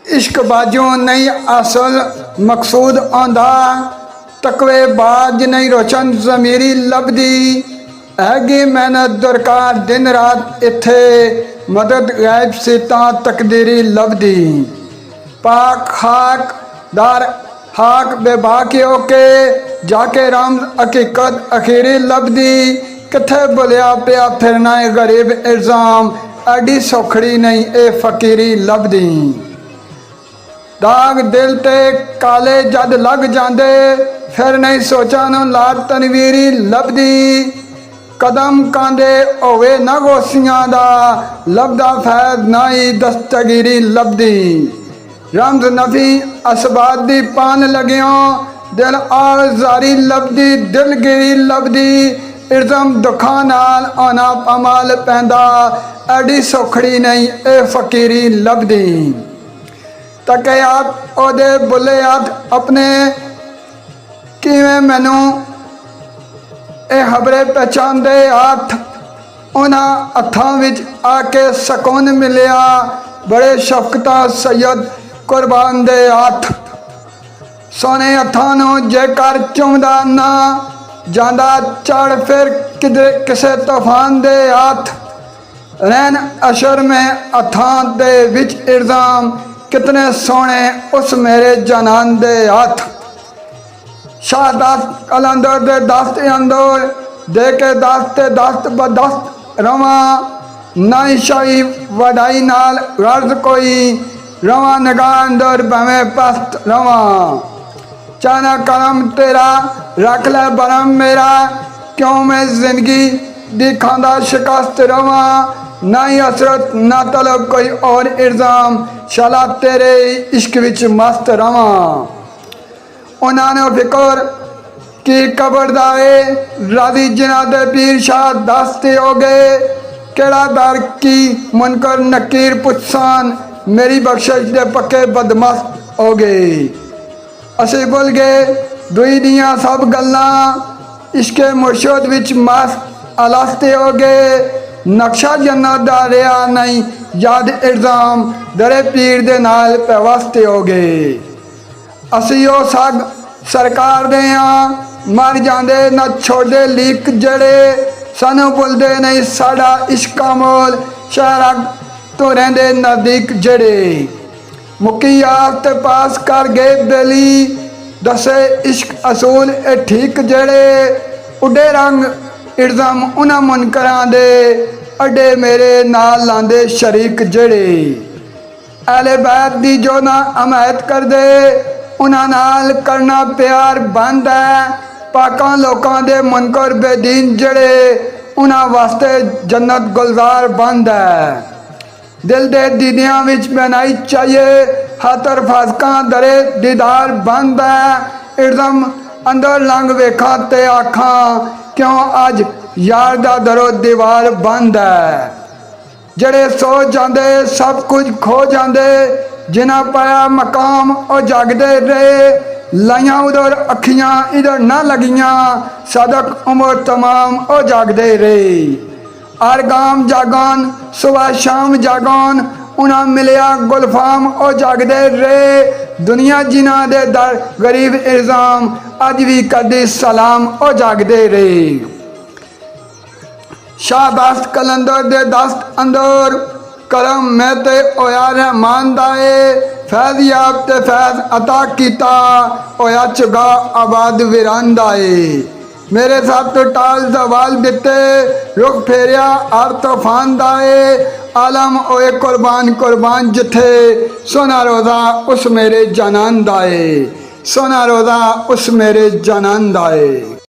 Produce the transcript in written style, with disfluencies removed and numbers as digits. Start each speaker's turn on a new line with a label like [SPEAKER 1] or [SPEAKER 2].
[SPEAKER 1] इश्क बाजों नहीं असल मकसूद आंदा, तकवे बाज नहीं रोशन जमीरी लभदी, हैगी मेहनत दरकार दिन रात इत्थे, मदद गैब से तां तकदीरी लभदी। पाक हाक दार हाक बेबाकी होके जाके राम हकीकत अखीरी लभदी, किथे बुलिया पिया फिरना है गरीब इल्जाम, एडी सौखड़ी नहीं ए फकीरी लभदी। दाग दिल ते काले जद लग जांदे, फिर नहीं सोचा नु लाग तनवीरी लभदी, कदम कांदे होवे ना गोसियां दा, लभदा फैद ना ही दस्तगीरी लभदी। रमज नफी असबाद दी पान लगियों, दिल आजारी लभदी दिलगिरी लभदी, इल्ज़म दुखा नाल आना अमाल पैंदा, एडी सौखड़ी नहीं ए फकीरी लभदी। तके आप ओदे बुले हथ अपने, किवें मैनू ए हबरे पहचानदे हथ, उन्हां हत्थां विच आके सकून मिलिया, बड़े शफकता सैयद कुर्बान दे हथ। सोने हत्थां नूं जेकर चुमदा ना जांदा चढ़ फिर किसे तूफान दे हथ, रैन अशर में हत्थां दे विच इल्ज़ाम, कितने सोने उस मेरे जनान दे हथ। शाह दस्त कलंदर दे दस्त अंदर, दे के दस्त दस्त बदस्त रवा, नाई शाही वडाई नाल गर्ज कोई, रवा निगाह अंदर भवे पस्त रवा। चाना करम तेरा रख ले बरम मेरा, क्यों मैं जिंदगी दी खांदा शिकस्त रवा, ना ही हसरत ना तलब कोई और इल्ज़ाम, शाला तेरे इश्क विच मस्त रवा। उन्होंने फिक्र की कबर दाए, राजी जिना दे पीर शाह दस्ते हो गए, केड़ा दर की मुनकर नकीर पुछसान, मेरी बख्शिश दे पक्के बदमस्त हो गए। असी भुल गए दुई दियां सब गल्लां, इश्के मुर्शद विच मस्त अलस्ते हो गए, नक्शा जन्नत दा रिया नहीं याद इल्ज़ाम, दरे पीर दे नाल पैवस्ते हो गए। असी ओ सग सरकार दे हां, मर जांदे न छोड़दे लीक जड़े, सानू भुलदे नहीं साड़ा इश्का मोल, शहरा तो रहिंदे नज़दीक जड़े। मुक्की आफत पास कर गए बेली, दसे इश्क असूल ए ठीक जड़े, उडे रंग इल्ज़ाम उन्हां मुनकरां दे, अड्डे मेरे नाल लांदे शरीक जड़े। अहले बैत दी जो ना हमायत कर दे, उन्हां नाल करना प्यार बंद है, पाकां लोकां दे मुनकर बेदीन जड़े, उन्हां वास्ते जन्नत गुलजार बंद है। दिल दे दीदियां विच बनाई चाहिए, हाथर फासकां दरे दीदार बंद है, इल्ज़म अंदर लंघ वेखा ते आखां, क्यों अज यार दा दरो दीवार बंद है। जड़े सो जांदे सब कुछ खो जांदे, जिन्हां पाया मकाम ओ जागदे रहे, लाइयां उधर अखियां इधर ना लगियां, सदक उम्र तमाम ओ जागदे रहे। हर गाम जागन सुबह शाम जागन, उन्हां मिलिया गुलफाम ओ जागदे रहे, दुनिया जिन्हां दे दर गरीब इल्ज़ाम, अज भी कदी सलाम ओ जागदे रहे। शाह दस्त कलंदर दे दस्त अंदर, करम मैं ते होया रहमान दाए, फैज़ याब ते फैज़ अता कीता, होया चुगा आबाद वीरान दाए। मेरे साथ टाल जवाल बिते, रुख फेरिया हर तूफान दाए, आलम ओए कुर्बान कुर्बान जिथे, सोना रोज़ा उस मेरे जनान दाए, सोना रोज़ा उस मेरे जनान दाए।